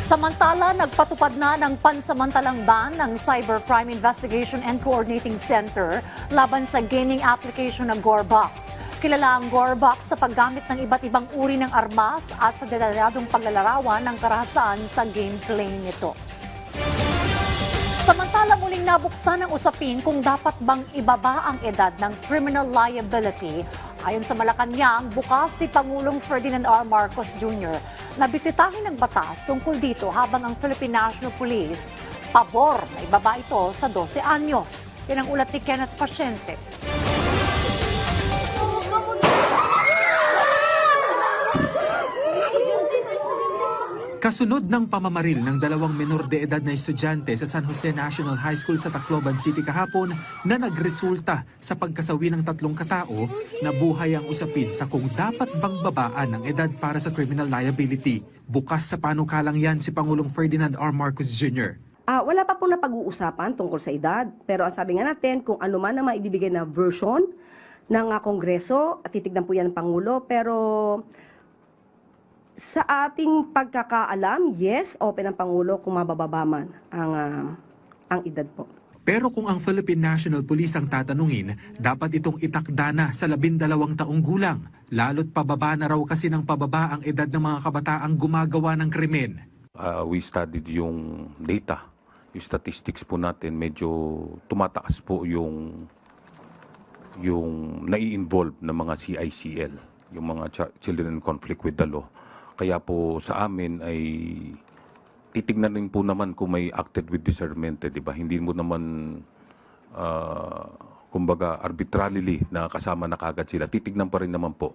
Samantala, nagpatupad na ng pansamantalang ban ng Cybercrime Investigation and Coordinating Center laban sa gaming application na Gorebox. Kilala ang Gorebox sa paggamit ng iba't ibang uri ng armas at sa detalyadong paglalarawan ng karahasan sa gameplay nito. Samantala, muling nabuksan ang usapin kung dapat bang ibaba ang edad ng criminal liability. Ayon sa Malacanang, bukas si Pangulong Ferdinand R. Marcos Jr. na bisitahin ng batas tungkol dito habang ang Philippine National Police pabor na ibaba ito sa 12 anyos. Yan ang ulat ni Kenneth Pasyente. Kasunod ng pamamaril ng dalawang menor de edad na estudyante sa San Jose National High School sa Tacloban City kahapon na nagresulta sa pagkasawi ng 3 katao, nabuhay ang usapin sa kung dapat bang babaan ang edad para sa criminal liability. Bukas sa panukalang yan si Pangulong Ferdinand R. Marcos Jr. Wala pa pong napag-uusapan tungkol sa edad, pero ang sabi nga natin kung ano man ang maibibigay na version ng Kongreso, at titignan po yan ng Pangulo, pero sa ating pagkakaalam, yes, open ang Pangulo kung mabababa man ang edad po. Pero kung ang Philippine National Police ang tatanungin, dapat itong itakda na sa 12 taong gulang. Lalo't pababa na raw kasi ng pababa ang edad ng mga kabataang gumagawa ng krimen. We studied yung data, yung statistics po natin, medyo tumataas po yung nai-involve ng mga CICL, yung mga children in conflict with the law. Kaya po sa amin ay titignan rin po naman kung may acted with discernment, di ba? Hindi mo naman, kumbaga, arbitrarily na kasama na kagad sila. Titignan pa rin naman po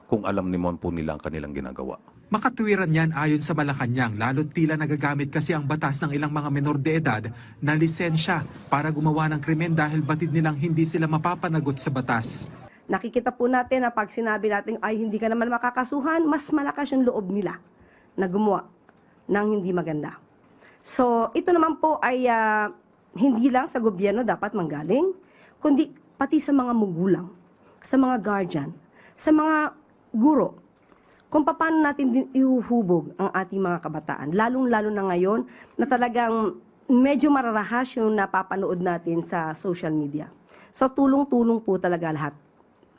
kung alam naman po nila ang kanilang ginagawa. Makatwiran yan ayon sa Malacanang, lalo't tila nagagamit kasi ang batas ng ilang mga menor de edad na lisensya para gumawa ng krimen dahil batid nilang hindi sila mapapanagot sa batas. Nakikita po natin na pag sinabi natin ay hindi ka naman makakasuhan, mas malakas yung loob nila na gumawa ng hindi maganda. So ito naman po ay hindi lang sa gobyerno dapat manggaling, kundi pati sa mga magulang, sa mga guardian, sa mga guro, kung paano natin din ihuhubog ang ating mga kabataan. Lalong-lalo na ngayon na talagang medyo mararahas yung napapanood natin sa social media. So tulong-tulong po talaga lahat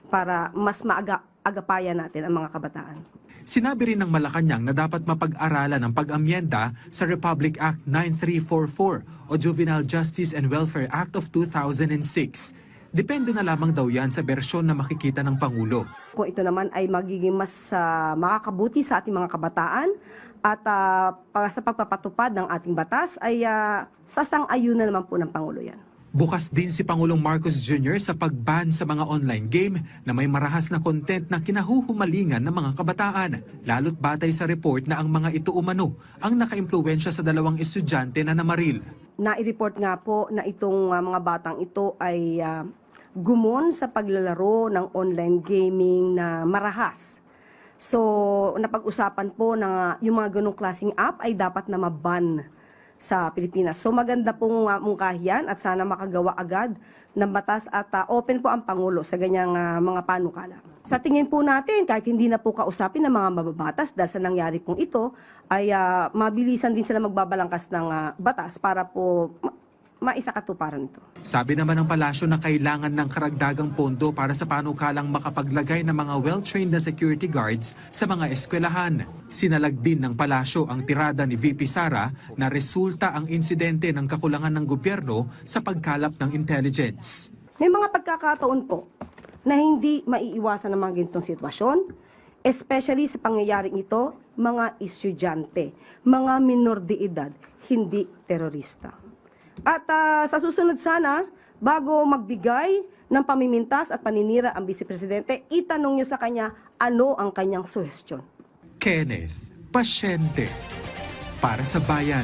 para mas agapayan natin ang mga kabataan. Sinabi rin ng Malacanang na dapat mapag-aralan ang pag-amyenda sa Republic Act 9344 o Juvenile Justice and Welfare Act of 2006. Depende na lamang daw yan sa bersyon na makikita ng Pangulo. Kung ito naman ay magiging mas makakabuti sa ating mga kabataan at sa pagpapatupad ng ating batas ay sasang-ayunan naman po ng Pangulo yan. Bukas din si Pangulong Marcos Jr. sa pag-ban sa mga online game na may marahas na content na kinahuhumalingan ng mga kabataan. Lalo't batay sa report na ang mga ito umano ang nakaimpluwensya sa 2 estudyante na namaril. Na-report nga po na itong mga batang ito ay gumon sa paglalaro ng online gaming na marahas. So, napag-usapan po na yung mga ganong klaseng app ay dapat na maban sa Pilipinas. So maganda pong mungkahiyan at sana makagawa agad ng batas at open po ang Pangulo sa ganyang mga panukala. Sa tingin po natin, kahit hindi na po kausapin ng mga mababatas dahil sa nangyari pong ito, ay mabilisan din sila magbabalangkas ng batas para po maisakatuparan ito. Sabi naman ng palasyo na kailangan ng karagdagang pondo para sa panukalang makapaglagay ng mga well-trained na security guards sa mga eskwelahan. Sinalag din ng palasyo ang tirada ni VP Sara na resulta ang insidente ng kakulangan ng gobyerno sa pagkalap ng intelligence. May mga pagkakataon po na hindi maiiwasan ng mga ganitong sitwasyon, especially sa pangyayaring ito, mga estudyante, mga minor de edad, hindi terorista. At sa susunod sana, bago magbigay ng pamimintas at paninira ang Vice Presidente, itanong niyo sa kanya ano ang kanyang suhestyon. Kenneth Pasyente para sa Bayan.